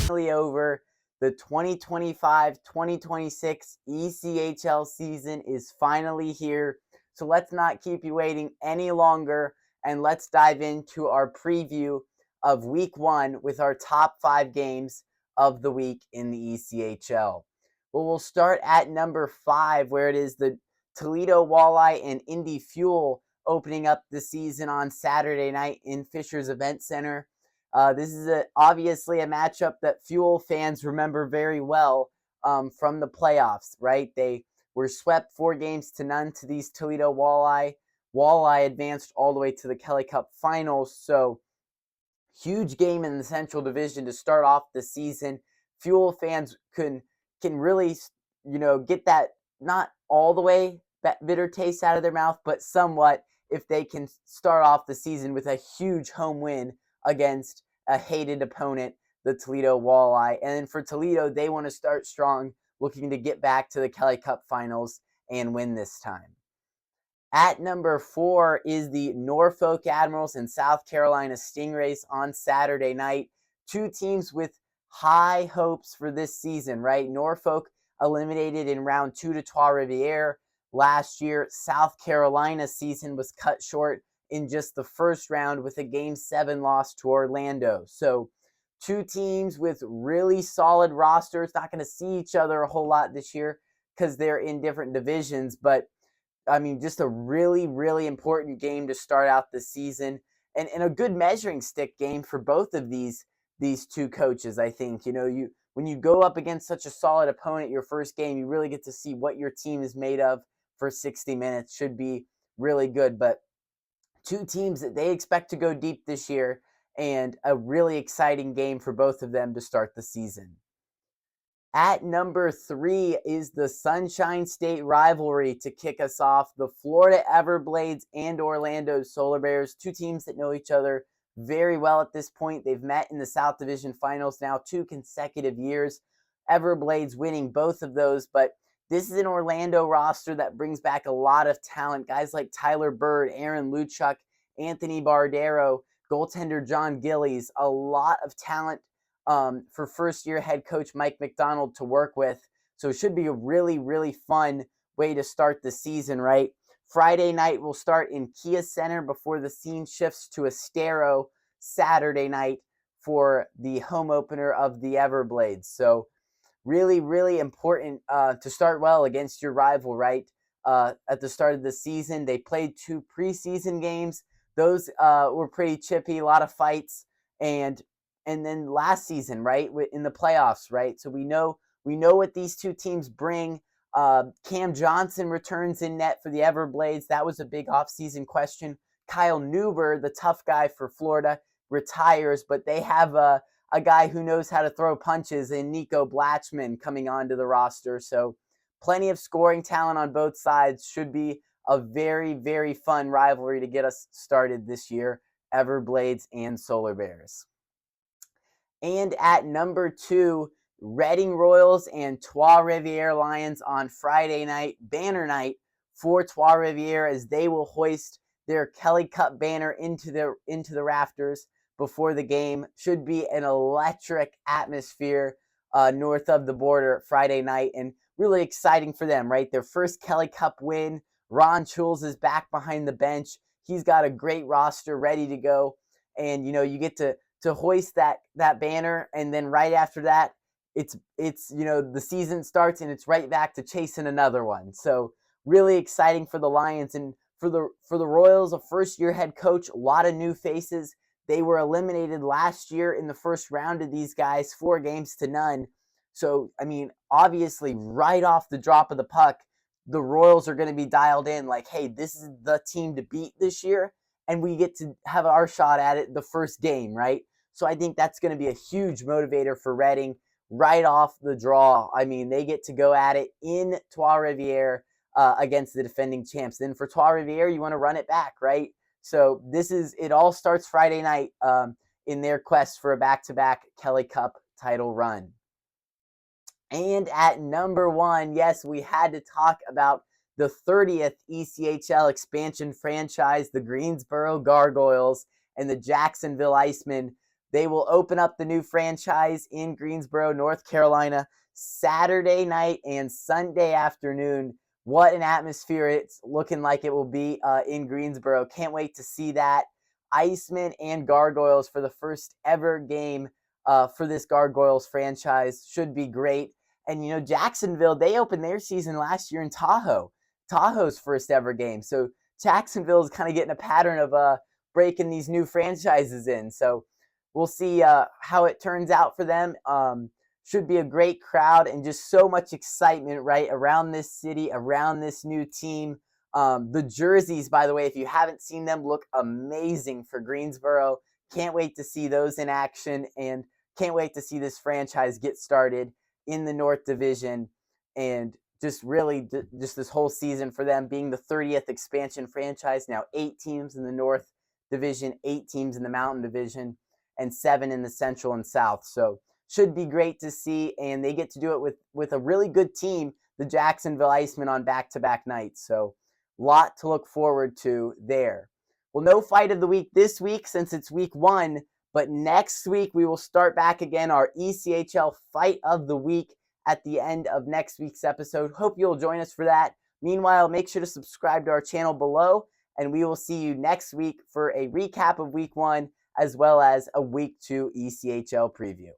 finally over. The 2025-2026 ECHL season is finally here. So let's not keep you waiting any longer, and let's dive into our preview of week 1 with our top 5 games of the week in the ECHL. Well, we'll start at number 5, where it is the Toledo Walleye and Indy Fuel opening up the season on Saturday night in Fisher's Event Center. This is obviously a matchup that Fuel fans remember very well from the playoffs, right? They were swept 4-0 to these Toledo Walleye. Walleye advanced all the way to the Kelly Cup Finals, so huge game in the Central Division to start off the season. Fuel fans can really, get that not all the way that bitter taste out of their mouth, but somewhat if they can start off the season with a huge home win against a hated opponent, the Toledo Walleye. And then for Toledo, they want to start strong, looking to get back to the Kelly Cup Finals and win this time. At number 4 is the Norfolk Admirals and South Carolina Stingrays on Saturday night. Two teams with high hopes for this season, right? Norfolk eliminated in round 2 to Trois-Rivières last year. South Carolina's season was cut short in just the first round with a Game 7 loss to Orlando. So two teams with really solid rosters, not going to see each other a whole lot this year because they're in different divisions, but I mean, just a really, really important game to start out the season, and a good measuring stick game for both of these two coaches. I think, when you go up against such a solid opponent your first game, you really get to see what your team is made of for 60 minutes. Should be really good. But two teams that they expect to go deep this year, and a really exciting game for both of them to start the season. At number 3 is the Sunshine State rivalry to kick us off. The Florida Everblades and Orlando Solar Bears, two teams that know each other very well at this point. They've met in the South Division Finals now 2 consecutive years. Everblades winning both of those, but this is an Orlando roster that brings back a lot of talent. Guys like Tyler Bird, Aaron Luchuk, Anthony Bardero, goaltender John Gillies, a lot of talent for first-year head coach Mike McDonald to work with. So it should be a really, really fun way to start the season, right? Friday night will start in Kia Center before the scene shifts to Estero Saturday night for the home opener of the Everblades. So really, really important to start well against your rival, right? At the start of the season, they played 2 preseason games. Those were pretty chippy, a lot of fights, and then last season, right, in the playoffs, right? So we know what these two teams bring. Cam Johnson returns in net for the Everblades. That was a big offseason question. Kyle Newber, the tough guy for Florida, retires, but they have a guy who knows how to throw punches in Nico Blatchman coming onto the roster. So plenty of scoring talent on both sides. Should be a very, very fun rivalry to get us started this year, Everblades and Solar Bears. And at number 2, Reading Royals and Trois-Rivières Lions on Friday night, banner night for Trois-Rivières, as they will hoist their Kelly Cup banner into the rafters before the game. Should be an electric atmosphere north of the border Friday night, and really exciting for them, right? Their first Kelly Cup win. Ron Chules is back behind the bench. He's got a great roster ready to go, and you get to hoist that banner, and then right after that, it's the season starts and it's right back to chasing another one. So really exciting for the Lions, and for the Royals, a first-year head coach, a lot of new faces. They were eliminated last year in the first round of these guys, 4-0. So I mean, obviously, right off the drop of the puck, the Royals are going to be dialed in, like, hey, this is the team to beat this year, and we get to have our shot at it the first game, right? So I think that's going to be a huge motivator for Reading right off the draw. I mean, they get to go at it in Trois-Rivières against the defending champs. Then for Trois-Rivières, you want to run it back, right? So it all starts Friday night in their quest for a back-to-back Kelly Cup title run. And at number 1, yes, we had to talk about the 30th ECHL expansion franchise, the Greensboro Gargoyles and the Jacksonville Icemen, They will open up the new franchise in Greensboro, North Carolina, Saturday night and Sunday afternoon. What an atmosphere it's looking like it will be in Greensboro. Can't wait to see that. Icemen and Gargoyles for the first ever game for this Gargoyles franchise. Should be great. And, you know, Jacksonville, they opened their season last year in Tahoe. Tahoe's first ever game. So Jacksonville is kind of getting a pattern of breaking these new franchises in. So we'll see how it turns out for them. Should be a great crowd and just so much excitement, right, around this city, around this new team. The jerseys, by the way, if you haven't seen them, look amazing for Greensboro. Can't wait to see those in action, and can't wait to see this franchise get started in the North Division, and just really just this whole season for them being the 30th expansion franchise. Now 8 teams in the North Division, 8 teams in the Mountain Division, and 7 in the Central and South. So should be great to see, and they get to do it with a really good team, the Jacksonville Icemen, on back-to-back nights. So lot to look forward to there. Well, no fight of the week this week since it's week 1, but next week we will start back again our ECHL fight of the week at the end of next week's episode. Hope you'll join us for that. Meanwhile, make sure to subscribe to our channel below, and we will see you next week for a recap of week 1 as well as a week 2 ECHL preview.